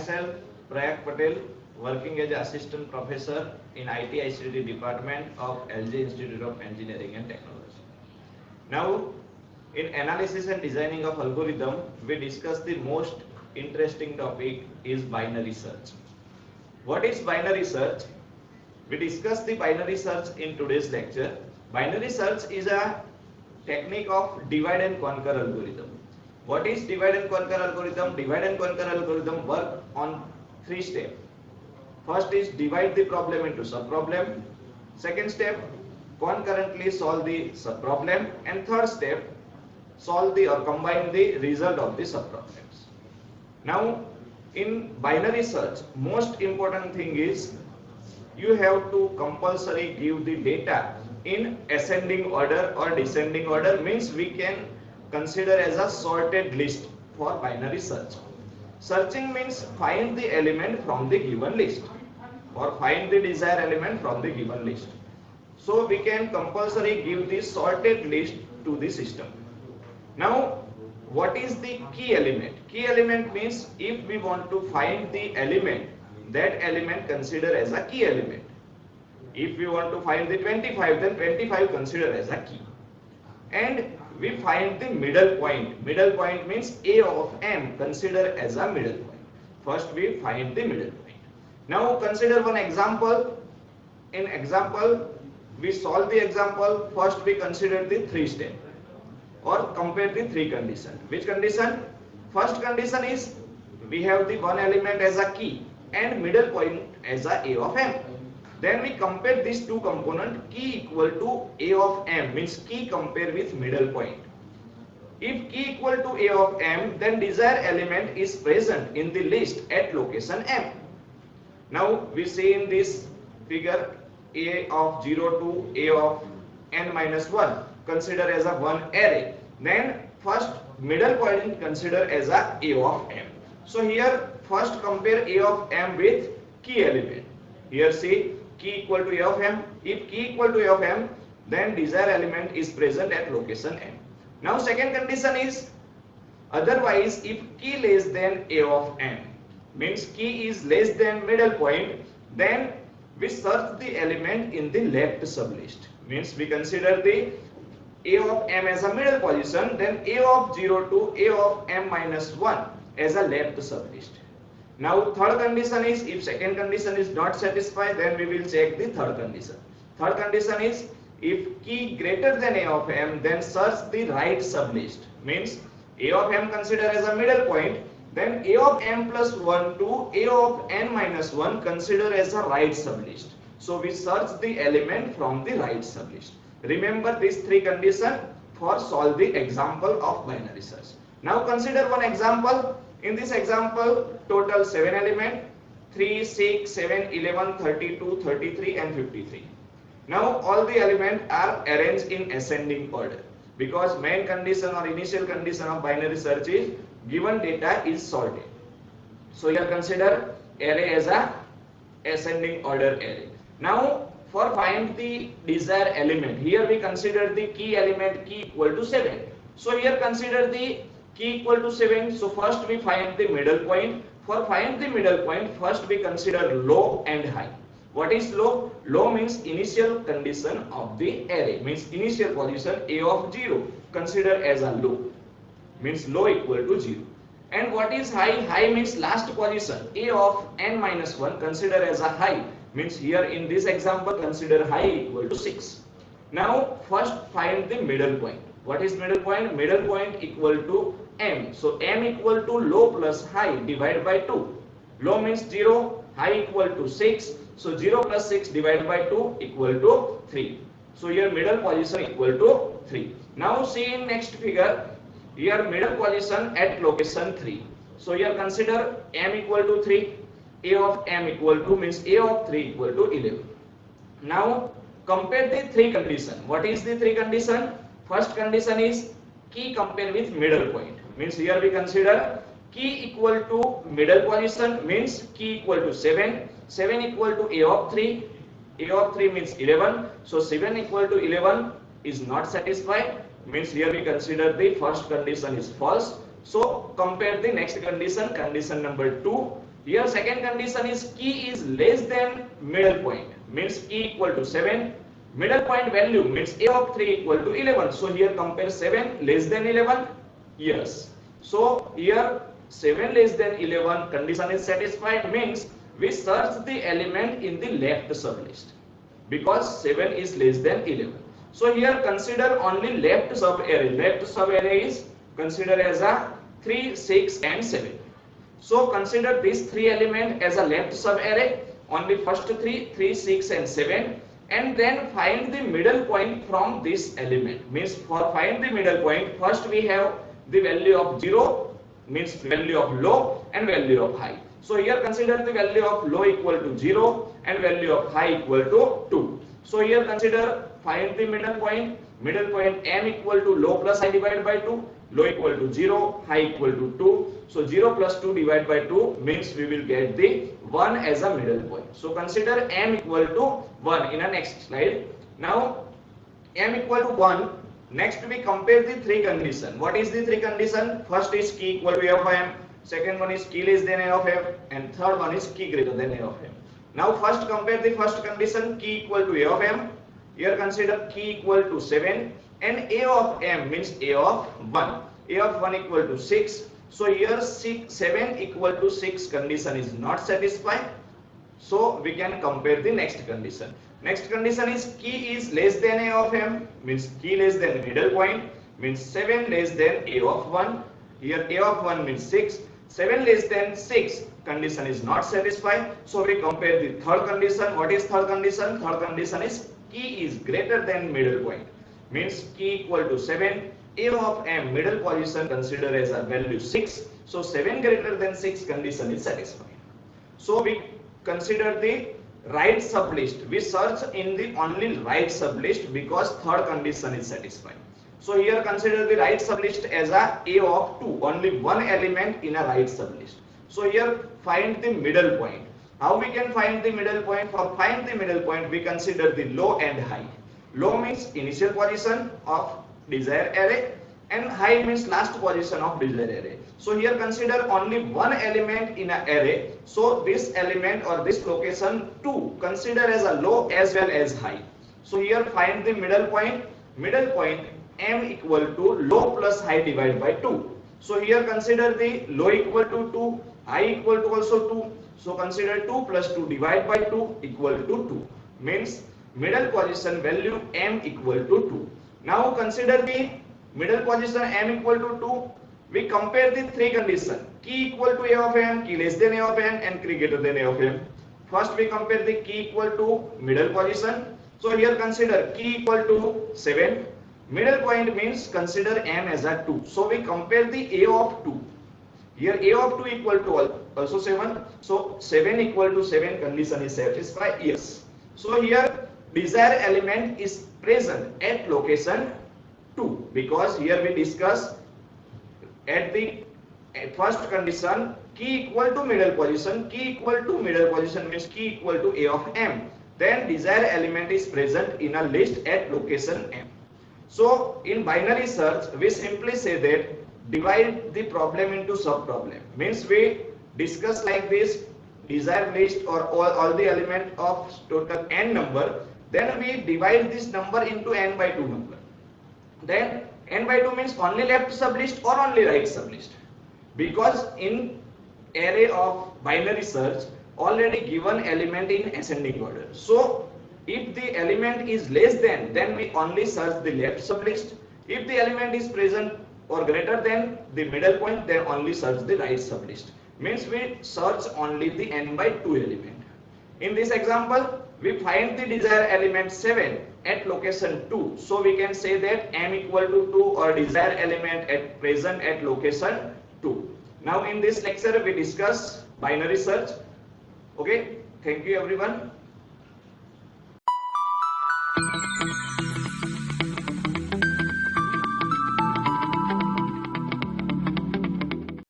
myself Prayak Patel, working as assistant professor in IT ICT department of LG Institute of Engineering and Technology. Now, in analysis and designing of algorithm, we discuss the most interesting topic is binary search. What is binary search? We discuss the binary search in today's lecture. Binary search is a technique of divide and conquer algorithm. What is divide and conquer algorithm? Divide and conquer algorithm work on three steps. First is divide the problem into sub-problem. Second step, concurrently solve the sub-problem. And third step, solve the or combine the result of the sub-problems. Now, in binary search, most important thing is you have to compulsory give the data in ascending order or descending order, means we can consider as a sorted list for binary search. Searching means find the element from the given list or find the desired element from the given list. So we can compulsory give the sorted list to the system. Now, what is the key element? Key element means if we want to find the element, that element consider as a key element. If we want to find the 25, then 25 consider as a key. And we find the middle point. Middle point means A of M consider as a middle point. First we find the middle point. Now consider one example. In example, we solve the example. First we consider the three step or compare the three condition. Which condition? First condition is we have the one element as a key and middle point as a of M. Then we compare these two components, key equal to A of M, means key compare with middle point. If key equal to A of M, then desired element is present in the list at location M. Now we see in this figure A of 0 to A of n minus 1 consider as a one array. Then first middle point consider as a of M. So here first compare A of M with key element. Here see key equal to A of M. If key equal to A of M, then desired element is present at location M. Now second condition is otherwise if key less than A of M, means key is less than middle point, then we search the element in the left sublist. Means we consider the A of M as a middle position, then A of 0 to A of M minus 1 as a left sublist. Now third condition is if second condition is not satisfied, then we will check the third condition. Third condition is if key greater than A of M, then search the right sublist. Means A of M consider as a middle point, then A of M plus 1 to A of n minus 1 consider as a right sublist. So we search the element from the right sublist. Remember these three conditions for solve the example of binary search. Now consider one example. In this example, total 7 element 3, 6, 7, 11, 32, 33 and 53. Now all the elements are arranged in ascending order because main condition or initial condition of binary search is given data is sorted. So here consider array as a ascending order array. Now for find the desired element, here we consider the key element key equal to 7. So here consider the key equal to 7. So first we find the middle point. For find the middle point, first we consider low and high. What is low? Low means initial condition of the array, means initial position A of 0 consider as a low, means low equal to 0. And what is high? High means last position A of n minus 1 consider as a high, means here in this example consider high equal to 6. Now first find the middle point. What is middle point? Middle point equal to M. So M equal to low plus high divided by 2. Low means 0, high equal to 6. So 0 plus 6 divided by 2 equal to 3. So here middle position equal to 3. Now see in next figure, here middle position at location 3. So here consider M equal to 3, A of M equal to means A of 3 equal to 11. Now compare the three condition. What is the three condition? First condition is key compare with middle point. Means here we consider key equal to middle position, means key equal to 7. 7 equal to A of 3. A of 3 means 11. So 7 equal to 11 is not satisfied. Means here we consider the first condition is false. So compare the next condition, condition number 2. Here second condition is key is less than middle point, means key equal to 7. Middle point value means a of 3 equal to 11. So here compare 7 less than 11. Yes. So here 7 less than 11 condition is satisfied, means we search the element in the left sublist because 7 is less than 11. So here consider only left sub array. Left sub array is considered as a 3, 6 and 7. So consider these three elements as a left sub array, only first 3, 3, 6 and 7, and then find the middle point from this element. Means for find the middle point, first we have the value of 0, means value of low and value of high. So here consider the value of low equal to 0 and value of high equal to 2. So here consider find the middle point m equal to low plus high divided by 2, low equal to 0, high equal to 2. So 0 plus 2 divided by 2 means we will get the 1 as a middle point. So consider m equal to 1 in a next slide. Now m equal to 1. Next we compare the three condition. What is the three condition? First is key equal to a of m, second one is key less than a of m, and third one is key greater than a of m. Now first compare the first condition, key equal to a of m. Here consider key equal to 7 and a of m means a of 1. A of 1 equal to 6. So here 7 equal to 6 condition is not satisfied. So we can compare the next condition. Next condition is key is less than a of m, means key less than middle point, means 7 less than a of 1. Here a of 1 means 6. 7 less than 6 condition is not satisfied. So we compare the third condition. What is third condition? Third condition is key is greater than middle point, means key equal to 7. A of m middle position considered as a value 6. So 7 greater than 6 condition is satisfied. So we consider the right sublist. We search in the only right sublist because third condition is satisfied. So here consider the right sublist as a of 2, only one element in a right sublist. So here find the middle point. How we can find the middle point? For find the middle point we consider the low and high. Low means initial position of desired array and high means last position of desired array. So here consider only one element in an array. So this element or this location 2 consider as a low as well as high. So here find the middle point. Middle point m equal to low plus high divided by 2. So here consider the low equal to 2, high equal to also 2. So consider 2 plus 2 divided by 2 equal to 2. Means middle position value m equal to 2. Now consider the middle position m equal to 2. We compare the three conditions. Key equal to a of m, key less than a of m and key greater than a of m. First we compare the key equal to middle position. So here consider key equal to 7. Middle point means consider m as a 2. So we compare the a of 2. Here a of 2 equal to also 7. So 7 equal to 7 condition is satisfied. Yes. So here desired element is present at location 2 because here we discuss at the first condition key equal to middle position. Key equal to middle position means key equal to a of m. Then desired element is present in a list at location m. So in binary search we simply say that divide the problem into sub problem. Means we discuss like this desired list or all the element of total n number. Then we divide this number into n by 2 number. Then n by 2 means only left sublist or only right sublist. Because in array of binary search already given element in ascending order. So if the element is less than, then we only search the left sublist. If the element is present or greater than the middle point, then only search the right sublist. Means we search only the n by 2 element. In this example, we find the desired element 7 at location 2. So we can say that m equal to 2 or desired element at present at location 2. Now in this lecture we discuss binary search. Okay, thank you everyone.